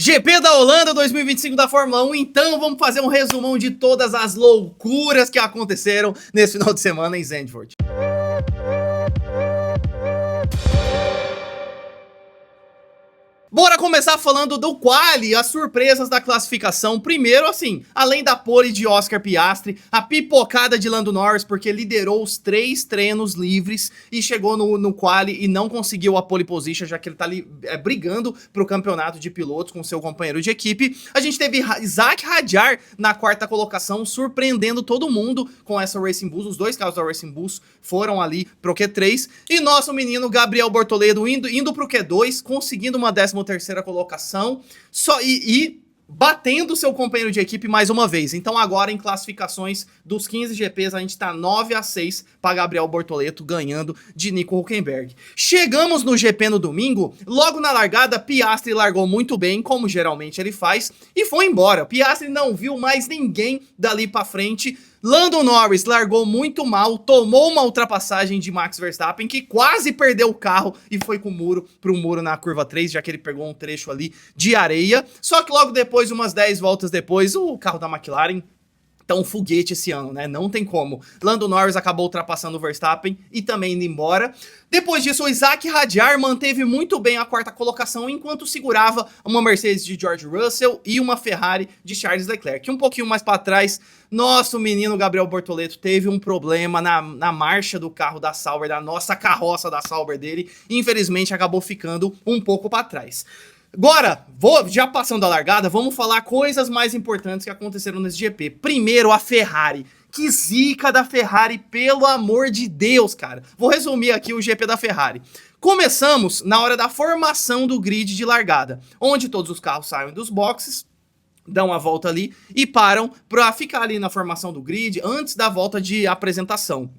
GP da Holanda 2025 da Fórmula 1, então vamos fazer um resumão de todas as loucuras que aconteceram nesse final de semana em Zandvoort. Bora começar falando do quali, as surpresas da classificação. Primeiro, assim, além da pole de Oscar Piastri, a pipocada de Lando Norris, porque liderou os 3 treinos livres e chegou no quali e não conseguiu a pole position, já que ele tá ali brigando pro campeonato de pilotos com seu companheiro de equipe. A gente teve Zack Hadjar na 4ª colocação, surpreendendo todo mundo com essa Racing Bulls. Os 2 carros da Racing Bulls foram ali pro Q3. E nosso menino Gabriel Bortoledo indo pro Q2, conseguindo uma 13ª colocação, batendo seu companheiro de equipe mais uma vez. Então agora em classificações dos 15 GPs a gente tá 9-6 para Gabriel Bortoleto ganhando de Nico Hülkenberg. Chegamos no GP no domingo, logo na largada Piastri largou muito bem, como geralmente ele faz, e foi embora. Piastri não viu mais ninguém dali para frente. Lando Norris largou muito mal, tomou uma ultrapassagem de Max Verstappen, que quase perdeu o carro e foi com o muro pro muro na curva 3, já que ele pegou um trecho ali de areia. Só que logo depois, umas 10 voltas depois, o carro da McLaren tá um foguete esse ano, né? Não tem como. Lando Norris acabou ultrapassando o Verstappen e também indo embora. Depois disso, o Zack Hadjar manteve muito bem a 4ª colocação, enquanto segurava uma Mercedes de George Russell e uma Ferrari de Charles Leclerc. Um pouquinho mais para trás, nosso menino Gabriel Bortoleto teve um problema na marcha do carro da Sauber, da nossa carroça da Sauber dele, e infelizmente acabou ficando um pouco para trás. Agora, já passando a largada, vamos falar coisas mais importantes que aconteceram nesse GP. Primeiro, a Ferrari. Que zica da Ferrari, pelo amor de Deus, cara. Vou resumir aqui o GP da Ferrari. Começamos na hora da formação do grid de largada, onde todos os carros saem dos boxes, dão a volta ali e param para ficar ali na formação do grid antes da volta de apresentação.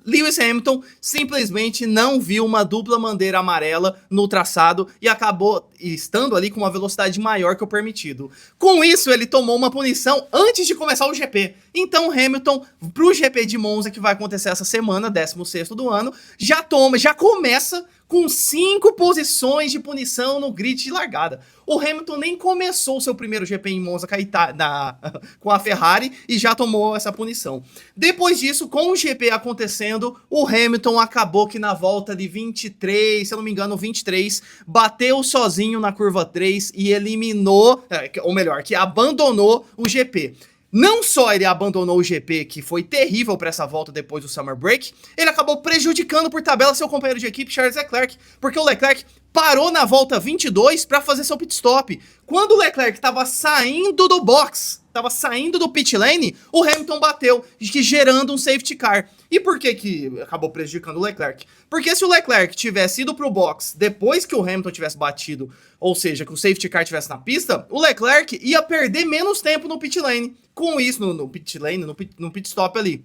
Lewis Hamilton simplesmente não viu uma dupla bandeira amarela no traçado e acabou estando ali com uma velocidade maior que o permitido. Com isso, ele tomou uma punição antes de começar o GP. Então, Hamilton, pro GP de Monza, que vai acontecer essa semana, 16º do ano, já começa com 5 posições de punição no grid de largada. O Hamilton nem começou o seu primeiro GP em Monza com a Ferrari e já tomou essa punição. Depois disso, com o GP acontecendo, o Hamilton acabou que na volta de 23, se eu não me engano, 23, bateu sozinho na curva 3 e eliminou, ou melhor, que abandonou o GP. Não só ele abandonou o GP, que foi terrível para essa volta depois do Summer Break, ele acabou prejudicando por tabela seu companheiro de equipe, Charles Leclerc, porque o Leclerc parou na volta 22 para fazer seu pit stop. Quando o Leclerc estava saindo do box, estava saindo do pit lane, o Hamilton bateu, gerando um safety car. E por que acabou prejudicando o Leclerc? Porque se o Leclerc tivesse ido pro box depois que o Hamilton tivesse batido, ou seja, que o safety car estivesse na pista, o Leclerc ia perder menos tempo no pit lane. Com isso, no pit lane, no pit stop ali.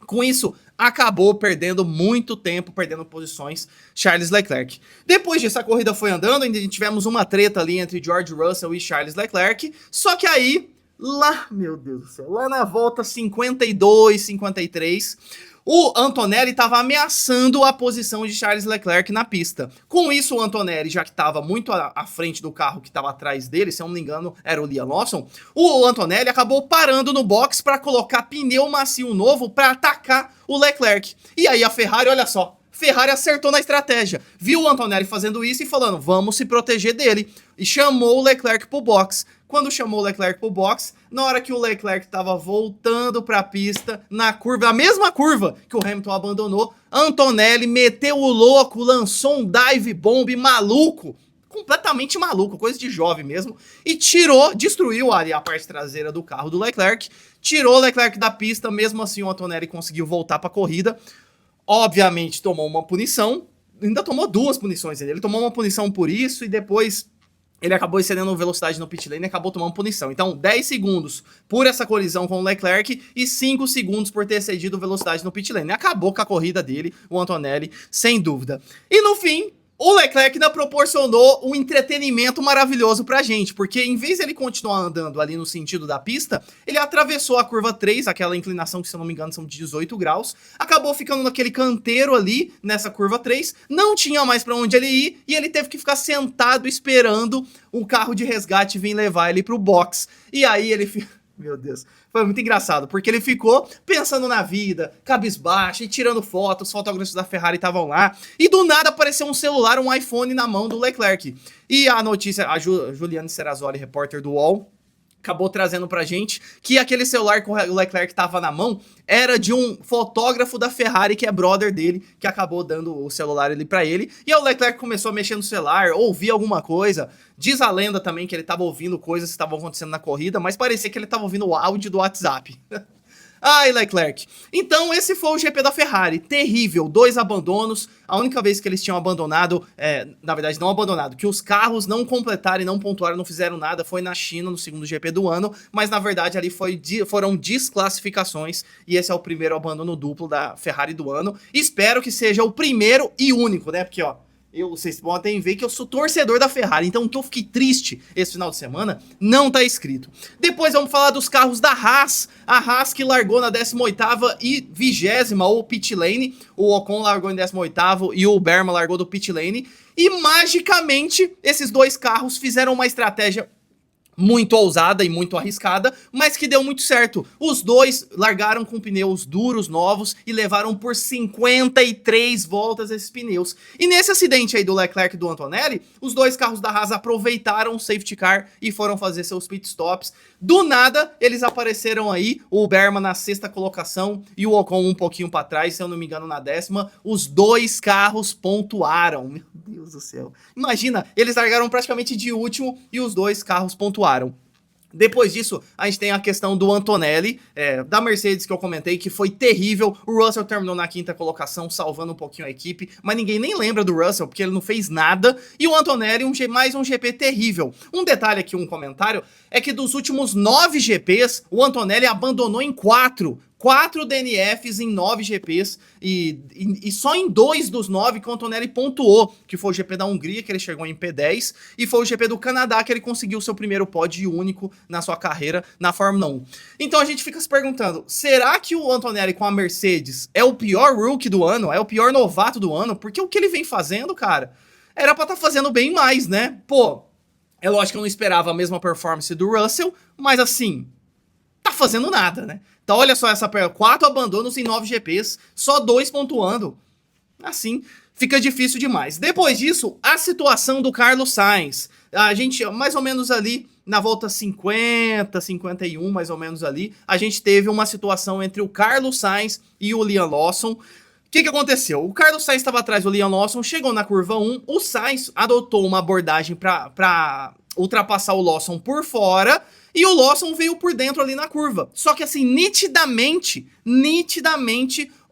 Com isso, acabou perdendo muito tempo, perdendo posições, Charles Leclerc. Depois disso, a corrida foi andando, ainda tivemos uma treta ali entre George Russell e Charles Leclerc, só que aí, meu Deus do céu, lá na volta 52, 53... o Antonelli estava ameaçando a posição de Charles Leclerc na pista. Com isso, o Antonelli, já que estava muito à frente do carro que estava atrás dele, se eu não me engano, era o Liam Lawson, o Antonelli acabou parando no box para colocar pneu macio novo para atacar o Leclerc. E aí a Ferrari, olha só, Ferrari acertou na estratégia. Viu o Antonelli fazendo isso e falando, vamos se proteger dele. E chamou o Leclerc pro box. Quando chamou o Leclerc pro box, na hora que o Leclerc estava voltando para a pista, na curva, a mesma curva que o Hamilton abandonou, Antonelli meteu o louco, lançou um dive bomb maluco, completamente maluco, coisa de jovem mesmo, e destruiu ali a parte traseira do carro do Leclerc, tirou o Leclerc da pista, mesmo assim o Antonelli conseguiu voltar para a corrida. Obviamente tomou uma punição, ainda tomou 2 punições, ele tomou uma punição por isso e depois ele acabou excedendo velocidade no pit lane e acabou tomando punição. Então 10 segundos por essa colisão com o Leclerc e 5 segundos por ter excedido velocidade no pit lane. Acabou com a corrida dele, o Antonelli, sem dúvida. E no fim, O Leclerc ainda proporcionou um entretenimento maravilhoso pra gente, porque em vez de ele continuar andando ali no sentido da pista, ele atravessou a curva 3, aquela inclinação que, se eu não me engano, são de 18 graus, acabou ficando naquele canteiro ali, nessa curva 3, não tinha mais pra onde ele ir, e ele teve que ficar sentado esperando o carro de resgate vir levar ele pro box. E aí ele... Meu Deus, foi muito engraçado, porque ele ficou pensando na vida, cabisbaixo, e tirando fotos, os fotógrafos da Ferrari estavam lá, e do nada apareceu um celular, um iPhone na mão do Leclerc. E a notícia, a Juliane Serrazoli, repórter do UOL, acabou trazendo pra gente que aquele celular que o Leclerc tava na mão era de um fotógrafo da Ferrari, que é brother dele, que acabou dando o celular ali pra ele. E aí o Leclerc começou a mexer no celular, ouvir alguma coisa. Diz a lenda também que ele tava ouvindo coisas que estavam acontecendo na corrida, mas parecia que ele tava ouvindo o áudio do WhatsApp. Ai, Leclerc. Então esse foi o GP da Ferrari, terrível, 2 abandonos, a única vez que eles tinham abandonado, na verdade não abandonado, que os carros não completaram e não pontuaram, não fizeram nada, foi na China, no segundo GP do ano, mas na verdade ali foram desclassificações, e esse é o primeiro abandono duplo da Ferrari do ano. Espero que seja o primeiro e único, né, porque ó, vocês podem ver que eu sou torcedor da Ferrari, então o que eu fiquei triste esse final de semana não tá escrito. Depois vamos falar dos carros da Haas, a Haas que largou na 18ª e 20ª, ou pit lane, o Ocon largou em 18º e o Berman largou do pit lane, e magicamente esses dois carros fizeram uma estratégia muito ousada e muito arriscada, mas que deu muito certo. Os dois largaram com pneus duros, novos, e levaram por 53 voltas esses pneus. E nesse acidente aí do Leclerc e do Antonelli, os dois carros da Haas aproveitaram o safety car e foram fazer seus pitstops. Do nada, eles apareceram aí, o Berman na 6ª colocação e o Ocon um pouquinho para trás, se eu não me engano na 10ª. Os dois carros pontuaram. Meu Deus do céu. Imagina, eles largaram praticamente de último e os dois carros pontuaram. Depois disso, a gente tem a questão do Antonelli, da Mercedes que eu comentei, que foi terrível. O Russell terminou na 5ª colocação, salvando um pouquinho a equipe, mas ninguém nem lembra do Russell, porque ele não fez nada. E o Antonelli, mais um GP terrível. Um detalhe aqui, um comentário, é que dos últimos 9 GPs, o Antonelli abandonou em 4 DNFs em 9 GPs, e só em 2 dos 9 que o Antonelli pontuou, que foi o GP da Hungria, que ele chegou em P10, e foi o GP do Canadá, que ele conseguiu seu primeiro pódio único na sua carreira na Fórmula 1. Então a gente fica se perguntando, será que o Antonelli com a Mercedes é o pior rookie do ano, é o pior novato do ano? Porque o que ele vem fazendo, cara, era pra estar fazendo bem mais, né? Pô, é lógico que eu não esperava a mesma performance do Russell, mas assim, tá fazendo nada, né? Então olha só essa 4 abandonos em 9 GPs, só 2 pontuando. Assim, fica difícil demais. Depois disso, a situação do Carlos Sainz. A gente, mais ou menos ali, na volta 50, 51, mais ou menos ali, a gente teve uma situação entre o Carlos Sainz e o Liam Lawson. O que aconteceu? O Carlos Sainz estava atrás do Liam Lawson, chegou na curva 1, o Sainz adotou uma abordagem para ultrapassar o Lawson por fora, e o Lawson veio por dentro ali na curva. Só que assim, nitidamente,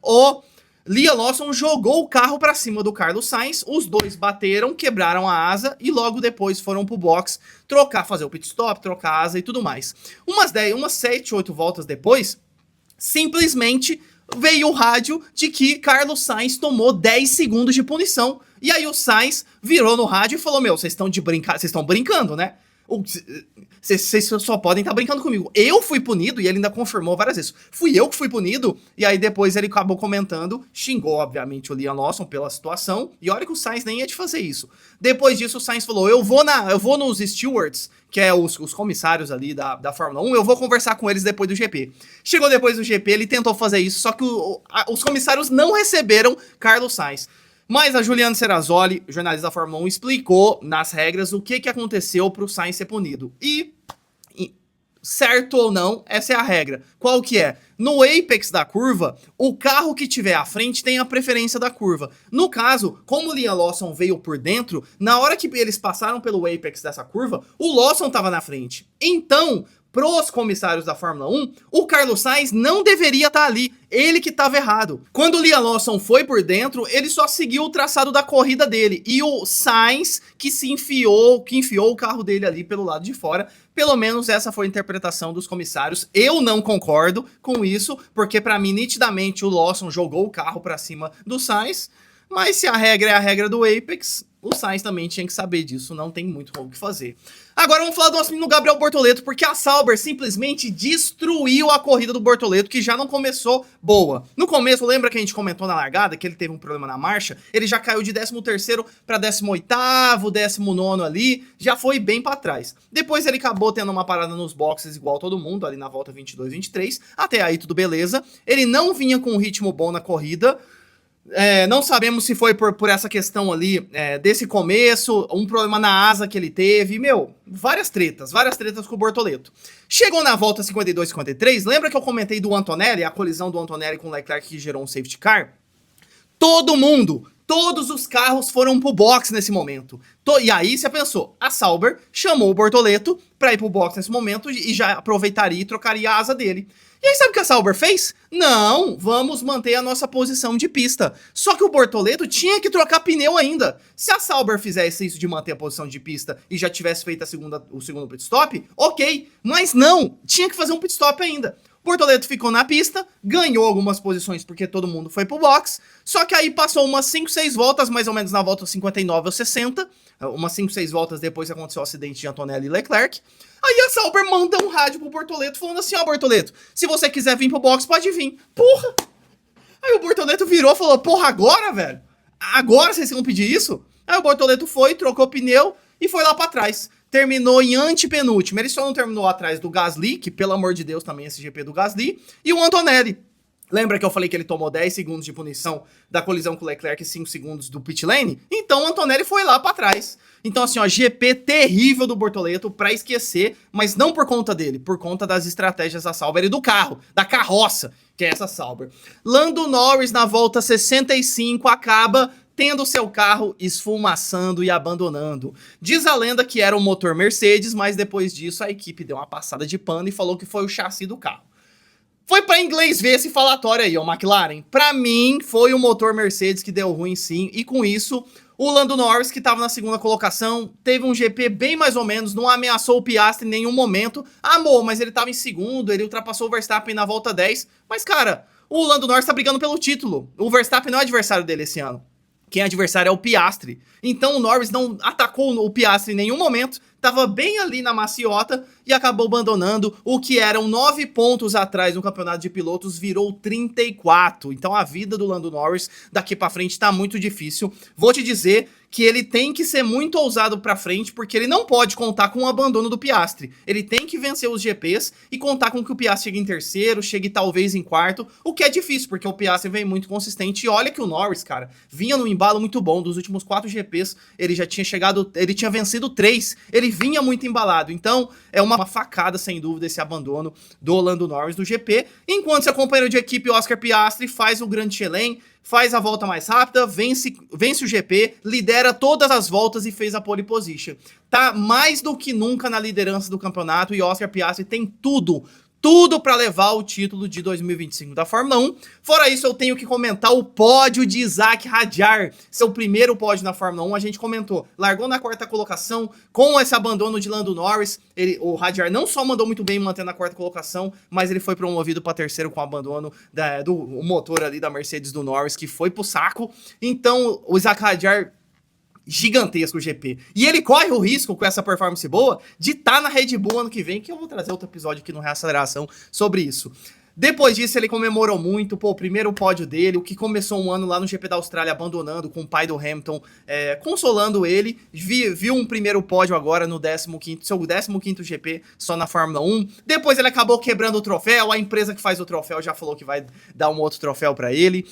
o Liam Lawson jogou o carro para cima do Carlos Sainz, os dois bateram, quebraram a asa e logo depois foram pro box fazer o pit stop, trocar a asa e tudo mais. Umas 7, 8 voltas depois, simplesmente veio o rádio de que Carlos Sainz tomou 10 segundos de punição. E aí o Sainz virou no rádio e falou: meu, vocês estão brincando, né? Vocês só podem estar brincando comigo. Eu fui punido, e ele ainda confirmou várias vezes. Fui eu que fui punido. E aí depois ele acabou comentando, xingou obviamente o Liam Lawson pela situação. E olha que o Sainz nem ia de fazer isso. Depois disso o Sainz falou: eu vou nos stewards, que é os comissários ali da Fórmula 1, eu vou conversar com eles depois do GP. Chegou depois do GP, ele tentou fazer isso, só que os comissários não receberam Carlos Sainz. Mas a Juliane Serrazoli, jornalista da Fórmula 1, explicou nas regras o que aconteceu para o Sainz ser punido. E, certo ou não, essa é a regra. Qual que é? No apex da curva, o carro que tiver à frente tem a preferência da curva. No caso, como o Liam Lawson veio por dentro, na hora que eles passaram pelo apex dessa curva, o Lawson estava na frente. Então, pros comissários da Fórmula 1, o Carlos Sainz não deveria estar ali, ele que estava errado. Quando o Liam Lawson foi por dentro, ele só seguiu o traçado da corrida dele, e o Sainz que enfiou o carro dele ali pelo lado de fora. Pelo menos essa foi a interpretação dos comissários. Eu não concordo com isso, porque para mim, nitidamente, o Lawson jogou o carro para cima do Sainz, mas se a regra é a regra do apex, O Sainz também tinha que saber disso, não tem muito o que fazer. Agora vamos falar do nosso menino Gabriel Bortoleto, porque a Sauber simplesmente destruiu a corrida do Bortoleto, que já não começou boa. No começo, lembra que a gente comentou na largada, que ele teve um problema na marcha? Ele já caiu de 13º para 18º, 19º ali, já foi bem para trás. Depois ele acabou tendo uma parada nos boxes igual todo mundo, ali na volta 22, 23, até aí tudo beleza. Ele não vinha com um ritmo bom na corrida. Não sabemos se foi por essa questão ali desse começo, um problema na asa que ele teve, várias tretas com o Bortoleto. Chegou na volta 52, 53, lembra que eu comentei do Antonelli, a colisão do Antonelli com o Leclerc que gerou um safety car? Todos os carros foram pro box nesse momento. E aí você pensou, a Sauber chamou o Bortoleto pra ir pro box nesse momento e já aproveitaria e trocaria a asa dele. E aí sabe o que a Sauber fez? Não, vamos manter a nossa posição de pista. Só que o Bortoleto tinha que trocar pneu ainda. Se a Sauber fizesse isso de manter a posição de pista e já tivesse feito o segundo pit stop, ok. Mas não, tinha que fazer um pit stop ainda. O Bortoleto ficou na pista, ganhou algumas posições porque todo mundo foi pro box, só que aí passou umas 5, 6 voltas, mais ou menos na volta 59 ou 60, umas 5, 6 voltas depois que aconteceu o acidente de Antonelli e Leclerc. Aí a Sauber manda um rádio pro Bortoleto falando assim, ó, Bortoleto, se você quiser vir pro box, pode vir. Porra! Aí o Bortoleto virou e falou, porra, agora, velho? Agora vocês vão pedir isso? Aí o Bortoleto foi, trocou pneu e foi lá pra trás. Terminou em antepenúltimo. Ele só não terminou atrás do Gasly, que pelo amor de Deus também esse GP do Gasly, e o Antonelli. Lembra que eu falei que ele tomou 10 segundos de punição da colisão com o Leclerc e 5 segundos do pit lane? Então o Antonelli foi lá pra trás. Então assim, ó, GP terrível do Bortoleto pra esquecer, mas não por conta dele, por conta das estratégias da Sauber e do carro, da carroça, que é essa Sauber. Lando Norris na volta 65 acaba tendo seu carro esfumaçando e abandonando. Diz a lenda que era um motor Mercedes, mas depois disso a equipe deu uma passada de pano e falou que foi o chassi do carro. Foi pra inglês ver esse falatório aí, ó, McLaren. Pra mim, foi o motor Mercedes que deu ruim sim, e com isso, o Lando Norris, que tava na segunda colocação, teve um GP bem mais ou menos, não ameaçou o Piastri em nenhum momento. Amor, mas ele tava em segundo, ele ultrapassou o Verstappen na volta 10. Mas, cara, o Lando Norris tá brigando pelo título. O Verstappen não é adversário dele esse ano. Quem é adversário é o Piastri. Então o Norris não atacou o Piastri em nenhum momento, estava bem ali na maciota e acabou abandonando. O que eram 9 pontos atrás no campeonato de pilotos virou 34. Então a vida do Lando Norris daqui pra frente tá muito difícil. Vou te dizer que ele tem que ser muito ousado pra frente, porque ele não pode contar com o abandono do Piastri. Ele tem que vencer os GPs e contar com que o Piastri chegue em terceiro, chegue talvez em quarto, o que é difícil, porque o Piastri vem muito consistente. E olha que o Norris, cara, vinha num embalo muito bom. Dos últimos 4 GPs, ele já tinha chegado, ele tinha vencido 3. Ele vinha muito embalado. Então, é uma facada, sem dúvida, esse abandono do Lando Norris do GP. Enquanto seu companheiro de equipe, Oscar Piastri, faz o Grande Chelem, faz a volta mais rápida, vence o GP, lidera todas as voltas e fez a pole position. Tá mais do que nunca na liderança do campeonato e Oscar Piastri tem tudo para levar o título de 2025 da Fórmula 1. Fora isso, eu tenho que comentar o pódio de Isack Hadjar, seu primeiro pódio na Fórmula 1, a gente comentou. Largou na 4ª colocação, com esse abandono de Lando Norris, o Hadjar não só mandou muito bem mantendo a 4ª colocação, mas ele foi promovido para terceiro com o abandono do motor ali da Mercedes do Norris, que foi pro saco. Então, o Isack Hadjar, gigantesco o GP. E ele corre o risco, com essa performance boa, de estar na Red Bull ano que vem, que eu vou trazer outro episódio aqui no Reaceleração sobre isso. Depois disso, ele comemorou muito, o primeiro pódio dele, o que começou um ano lá no GP da Austrália, abandonando, com o pai do Hamilton, consolando ele. Viu um primeiro pódio agora no seu 15º GP, só na Fórmula 1. Depois ele acabou quebrando o troféu, a empresa que faz o troféu já falou que vai dar um outro troféu pra ele.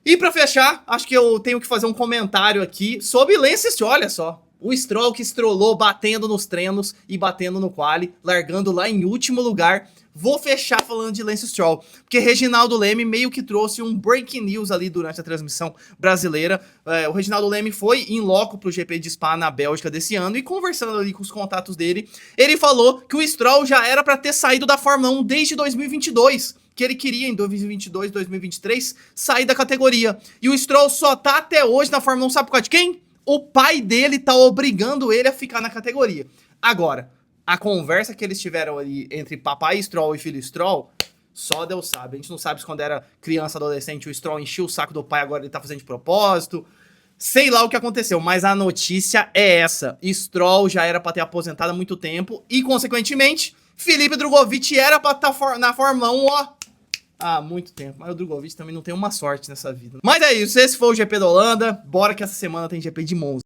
E pra fechar, acho que eu tenho que fazer um comentário aqui sobre Lance Stroll, olha só. O Stroll que estrolou batendo nos treinos e batendo no quali, largando lá em último lugar. Vou fechar falando de Lance Stroll, porque Reginaldo Leme meio que trouxe um breaking news ali durante a transmissão brasileira. O Reginaldo Leme foi in loco pro GP de Spa na Bélgica desse ano e conversando ali com os contatos dele, ele falou que o Stroll já era pra ter saído da Fórmula 1 desde 2022. Que ele queria em 2022, 2023, sair da categoria. E o Stroll só tá até hoje na Fórmula 1, sabe por causa de quem? O pai dele tá obrigando ele a ficar na categoria. Agora, a conversa que eles tiveram ali entre papai Stroll e filho Stroll, só Deus sabe. A gente não sabe se quando era criança, adolescente, o Stroll enchia o saco do pai, agora ele tá fazendo de propósito. Sei lá o que aconteceu, mas a notícia é essa. Stroll já era pra ter aposentado há muito tempo e, consequentemente, Felipe Drugovich era pra estar na Fórmula 1, ó, há muito tempo. Mas o Drugovich também não tem uma sorte nessa vida. Mas é isso, esse foi o GP da Holanda. Bora que essa semana tem GP de Monza.